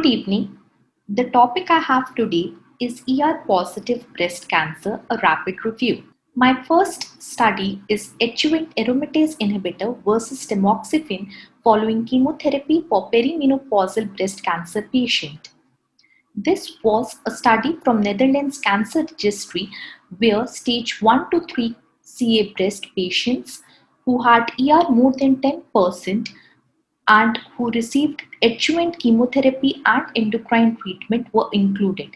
Good evening. The topic I have today is ER positive breast cancer, a rapid review. My first study is adjuvant aromatase inhibitor versus tamoxifen following chemotherapy for perimenopausal breast cancer patient. This was a study from Netherlands Cancer Registry where stage 1 to 3 CA breast patients who had ER more than 10% and who received adjuvant chemotherapy and endocrine treatment were included.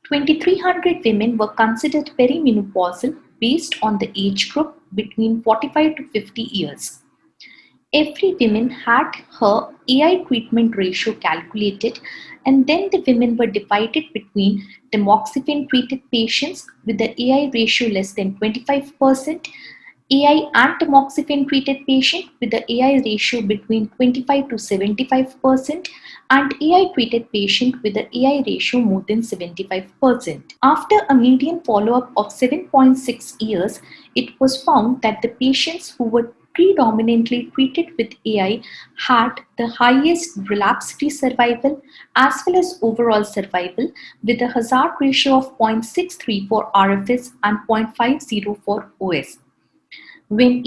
2,300 women were considered perimenopausal based on the age group between 45 to 50 years. Every woman had her AI treatment ratio calculated, and then the women were divided between tamoxifen treated patients with the AI ratio less than 25%, AI and tamoxifen treated patient with the AI ratio between 25 to 75%, and AI treated patient with the AI ratio more than 75%. After a median follow-up of 7.6 years, it was found that the patients who were predominantly treated with AI had the highest relapse-free survival as well as overall survival with a hazard ratio of 0.63 for RFS and 0.50 for OS. When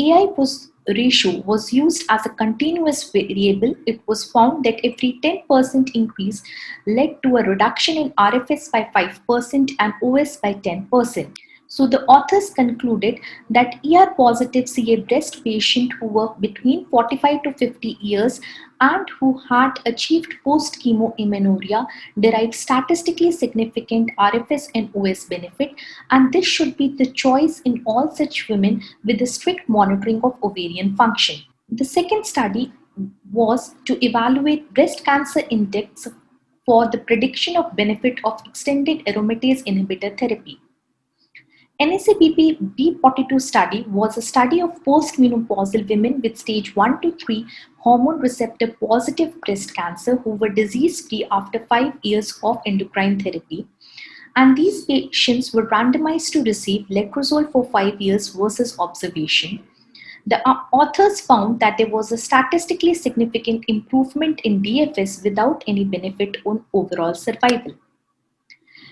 ratio was used as a continuous variable, it was found that every 10% increase led to a reduction in RFS by 5% and OS by 10%. So the authors concluded that ER positive CA breast patients who were between 45 to 50 years and who had achieved post-chemo amenorrhea derived statistically significant RFS and OS benefit, and this should be the choice in all such women with a strict monitoring of ovarian function. The second study was to evaluate breast cancer index for the prediction of benefit of extended aromatase inhibitor therapy. NSABP B42 study was a study of postmenopausal women with stage 1 to 3 hormone receptor positive breast cancer who were disease free after 5 years of endocrine therapy, and these patients were randomized to receive letrozole for 5 years versus observation. The authors found that there was a statistically significant improvement in DFS without any benefit on overall survival.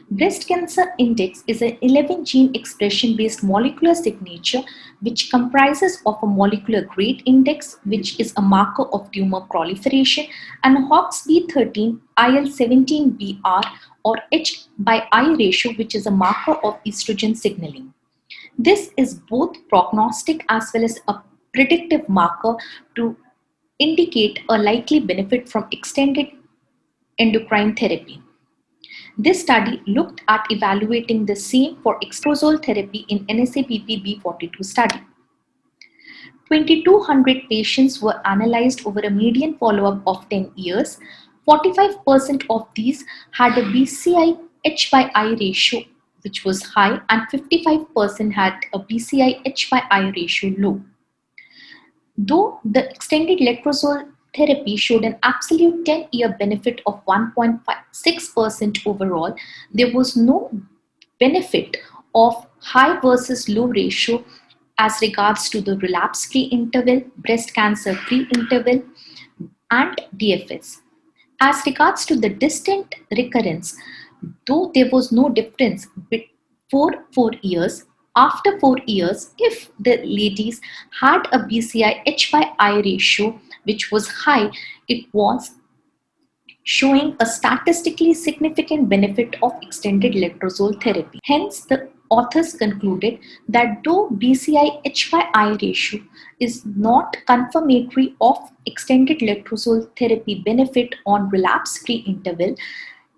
Breast cancer index is an 11 gene expression based molecular signature which comprises of a molecular grade index, which is a marker of tumor proliferation, and a HOXB13 IL-17BR or H by I ratio, which is a marker of estrogen signaling. This is both prognostic as well as a predictive marker to indicate a likely benefit from extended endocrine therapy. This study looked at evaluating the same for letrozole therapy in NSABP B42 study. 2,200 patients were analyzed over a median follow-up of 10 years. 45% of these had a BCI H by I ratio which was high, and 55% had a BCI H by I ratio low. Though the extended letrozole therapy showed an absolute 10-year benefit of 1.6% overall, there was no benefit of high versus low ratio as regards to the relapse-free interval, breast cancer-free interval, and DFS. As regards to the distant recurrence, though there was no difference before 4 years, after 4 years, if the ladies had a BCI H by I ratio which was high, it was showing a statistically significant benefit of extended letrozole therapy. Hence, the authors concluded that though BCI H by I ratio is not confirmatory of extended letrozole therapy benefit on relapse-free interval,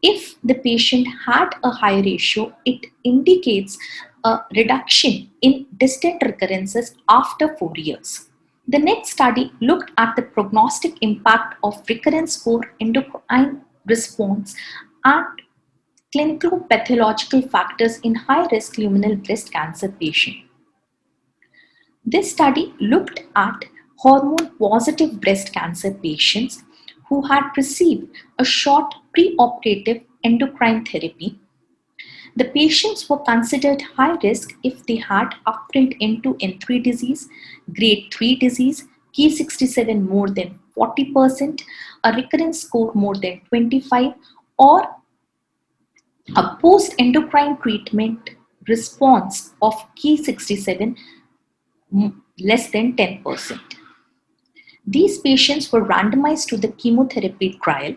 if the patient had a high ratio, it indicates a reduction in distant recurrences after 4 years. The next study looked at the prognostic impact of recurrence score, endocrine response, and clinical pathological factors in high-risk luminal breast cancer patients. This study looked at hormone-positive breast cancer patients who had received a short preoperative endocrine therapy. The patients were considered high risk if they had upfront N2, N3 disease, grade 3 disease, Ki67 more than 40%, a recurrence score more than 25, or a post-endocrine treatment response of Ki-67 less than 10%. These patients were randomized to the chemotherapy trial,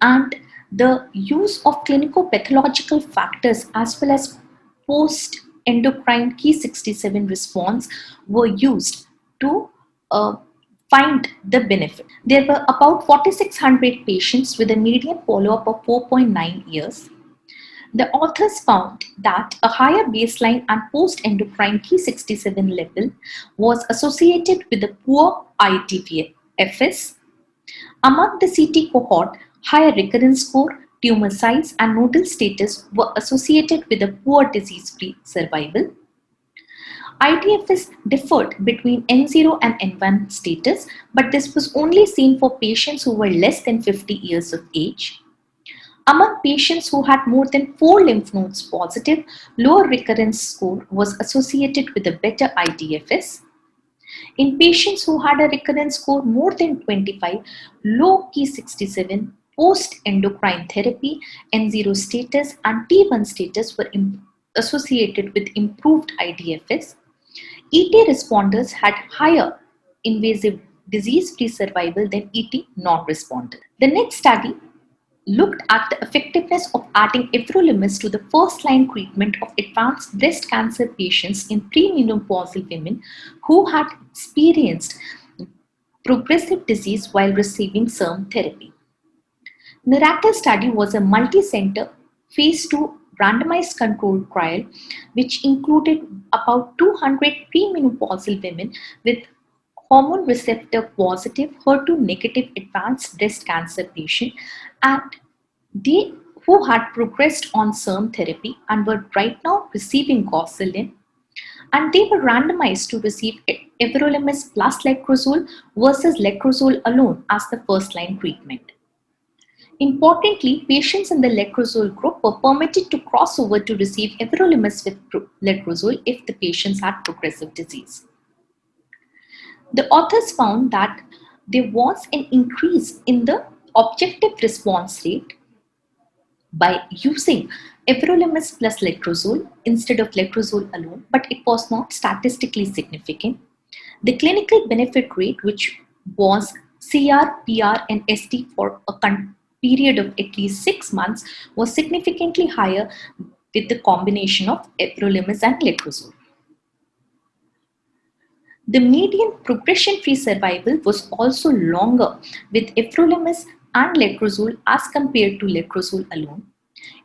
and the use of clinicopathological factors as well as post-endocrine Ki-67 response were used to uh, find the benefit. There were about 4,600 patients with a median follow-up of 4.9 years. The authors found that a higher baseline and post-endocrine Ki-67 level was associated with a poor IDFS. Among the CT cohort, higher recurrence score, tumor size, and nodal status were associated with a poor disease-free survival. IDFS differed between N0 and N1 status, but this was only seen for patients who were less than 50 years of age. Among patients who had more than 4 lymph nodes positive, lower recurrence score was associated with a better IDFS. In patients who had a recurrence score more than 25, low Ki-67, post-endocrine therapy, N0 status, and T1 status were associated with improved IDFS. ET responders had higher invasive disease-free survival than ET non-responders. The next study looked at the effectiveness of adding everolimus to the first-line treatment of advanced breast cancer patients in premenopausal women who had experienced progressive disease while receiving SERM therapy. MIRACLE study was a multi-center phase 2 randomized controlled trial which included about 200 premenopausal women with hormone receptor positive HER2 negative advanced breast cancer patient, and they who had progressed on SERM therapy and were right now receiving Gossaline, and they were randomized to receive everolimus plus letrozole versus letrozole alone as the first line treatment. Importantly, patients in the letrozole group were permitted to cross over to receive everolimus with letrozole if the patients had progressive disease. The authors found that there was an increase in the objective response rate by using everolimus plus letrozole instead of letrozole alone, but it was not statistically significant. The clinical benefit rate, which was CR, PR, and ST for a period of at least 6 months, was significantly higher with the combination of everolimus and letrozole. The median progression-free survival was also longer with everolimus and letrozole as compared to letrozole alone.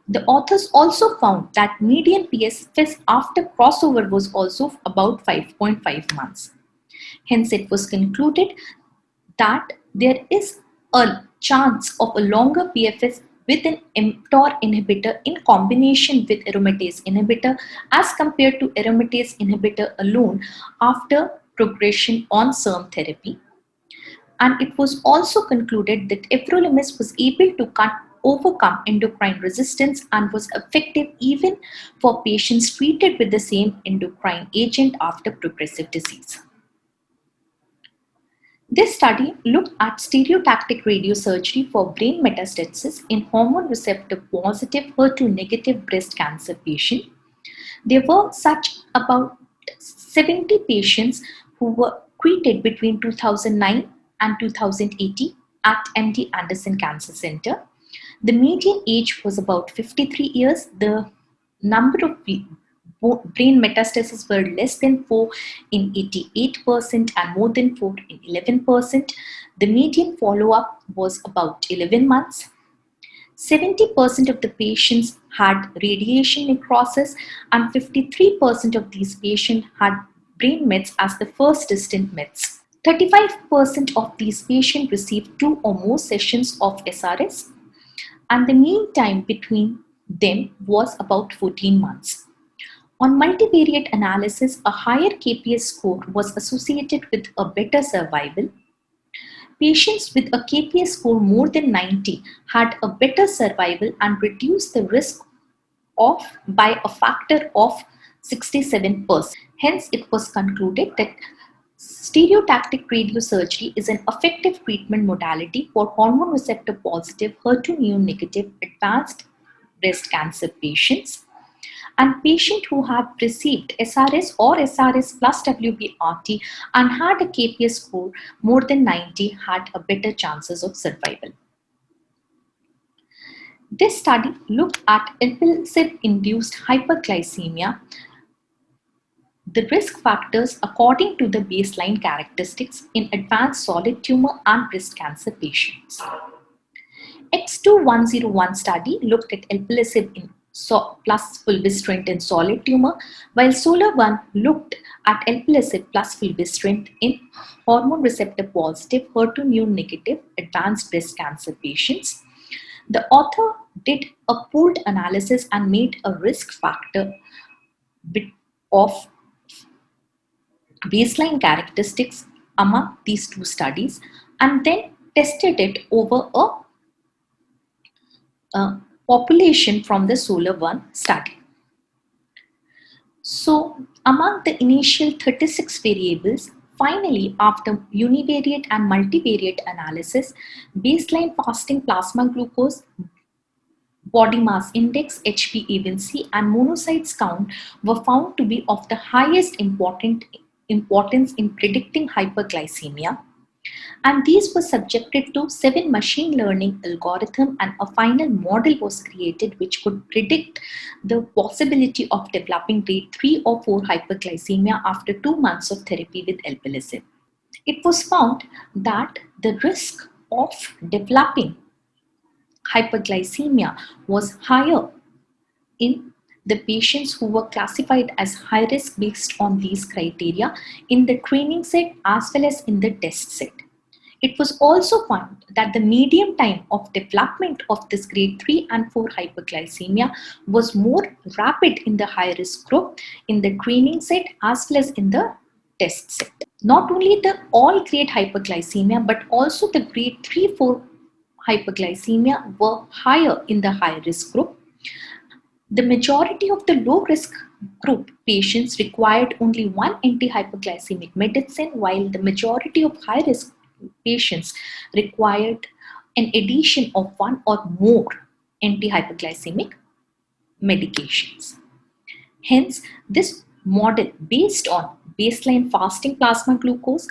The authors also found that median PFS after crossover was also about 5.5 months. Hence, it was concluded that there is a chance of a longer PFS with an mTOR inhibitor in combination with aromatase inhibitor as compared to aromatase inhibitor alone after progression on SERM therapy. And it was also concluded that everolimus was able to overcome endocrine resistance and was effective even for patients treated with the same endocrine agent after progressive disease. This study looked at stereotactic radiosurgery for brain metastasis in hormone receptor positive HER2 negative breast cancer patients. There were such about 70 patients who were treated between 2009 and 2018 at MD Anderson Cancer Center. The median age was about 53 years. The number of brain metastases were less than 4 in 88% and more than 4 in 11%. The median follow-up was about 11 months. 70% of the patients had radiation necrosis and 53% of these patients had brain mets as the first distant mets. 35% of these patients received 2 or more sessions of SRS, and the mean time between them was about 14 months. On multivariate analysis, a higher KPS score was associated with a better survival. Patients with a KPS score more than 90 had a better survival and reduced the risk by a factor of 67%. Hence, it was concluded that Stereotactic radiosurgery is an effective treatment modality for hormone receptor positive, HER2 negative advanced breast cancer patients, and patients who have received SRS or SRS plus WBRT and had a KPS score more than 90 had a better chances of survival. This study looked at alpelisib-induced hyperglycemia, the risk factors according to the baseline characteristics in advanced solid tumor and breast cancer patients. X2101 study looked at alpelisib plus fulvestrant in solid tumor, while SOLAR-1 looked at alpelisib plus fulvestrant in hormone receptor positive, HER2 negative advanced breast cancer patients. The author did a pooled analysis and made a risk factor of baseline characteristics among these two studies and then tested it over a population from the SOLAR-1 study. So, among the initial 36 variables, finally, after univariate and multivariate analysis, baseline fasting plasma glucose, body mass index, HbA1c, and monocytes count were found to be of the highest importance in predicting hyperglycemia, and these were subjected to 7 machine learning algorithm, and a final model was created which could predict the possibility of developing grade 3 or 4 hyperglycemia after 2 months of therapy with alpelisib. It was found that the risk of developing hyperglycemia was higher in the patients who were classified as high risk based on these criteria in the training set as well as in the test set. It was also found that the median time of development of this grade 3 and 4 hyperglycemia was more rapid in the high risk group in the training set as well as in the test set. Not only the all grade hyperglycemia but also the grade 3-4 hyperglycemia were higher in the high risk group. The majority of the low risk group patients required only one anti-hyperglycemic medicine, while the majority of high risk patients required an addition of one or more anti-hyperglycemic medications. Hence, this model based on baseline fasting plasma glucose,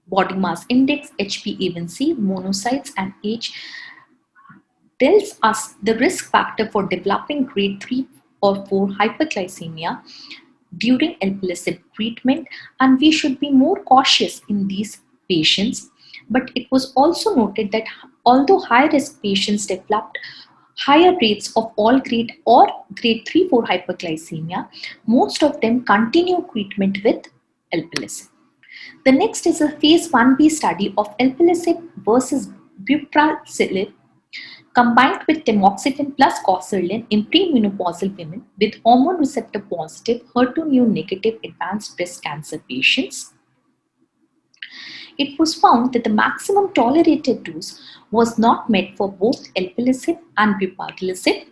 body mass index, HbA1c, monocytes, and age tells us the risk factor for developing grade 3 or 4 hyperglycemia during alpelisib treatment, and we should be more cautious in these patients. But it was also noted that although high risk patients developed higher rates of all grade or grade 3-4 hyperglycemia, most of them continue treatment with alpelisib. The next is a phase 1b study of alpelisib versus bupralizumab combined with tamoxifen plus goserelin in premenopausal women with hormone receptor positive, HER2 negative advanced breast cancer patients. It was found that the maximum tolerated dose was not met for both alpelisib and bupralizumab.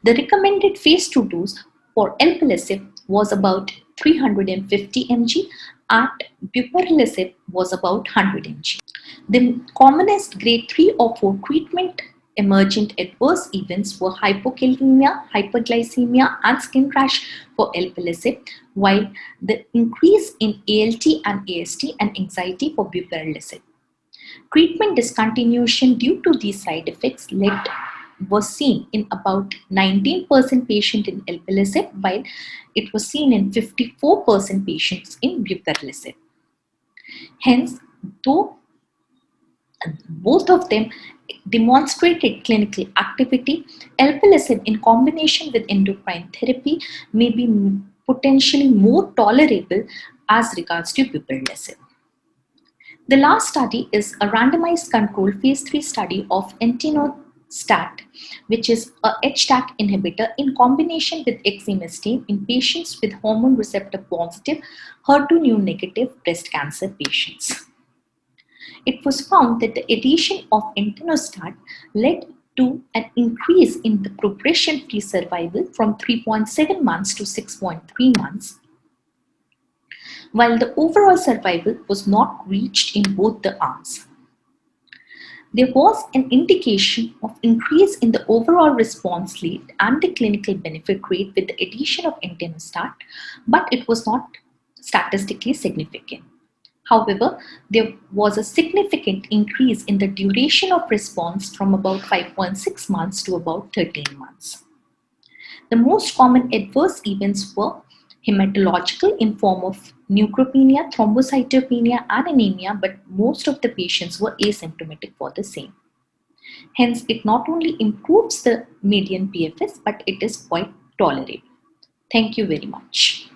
The recommended phase 2 dose for alpelisib was about 350 mg and bupralizumab was about 100 mg. The commonest grade 3 or 4 treatment emergent adverse events were hypokalemia, hyperglycemia, and skin rash for alpelisib, while the increase in ALT and AST and anxiety for bupralizumab. Treatment discontinuation due to these side effects was seen in about 19% patients in alpelisib, while it was seen in 54% patients in bupralizumab. Hence, though both of them demonstrated clinical activity, alpelisib in combination with endocrine therapy may be potentially more tolerable as regards to bupralizumab. The last study is a randomized control phase 3 study of entinostat, which is a HDAC inhibitor in combination with exemestane in patients with hormone receptor positive, HER2 negative breast cancer patients. It was found that the addition of entinostat led to an increase in the progression-free survival from 3.7 months to 6.3 months, while the overall survival was not reached in both the arms. There was an indication of increase in the overall response rate and the clinical benefit rate with the addition of entinostat, but it was not statistically significant. However, there was a significant increase in the duration of response from about 5.6 months to about 13 months. The most common adverse events were hematological in form of neutropenia, thrombocytopenia, and anemia, but most of the patients were asymptomatic for the same. Hence, it not only improves the median PFS, but it is quite tolerable. Thank you very much.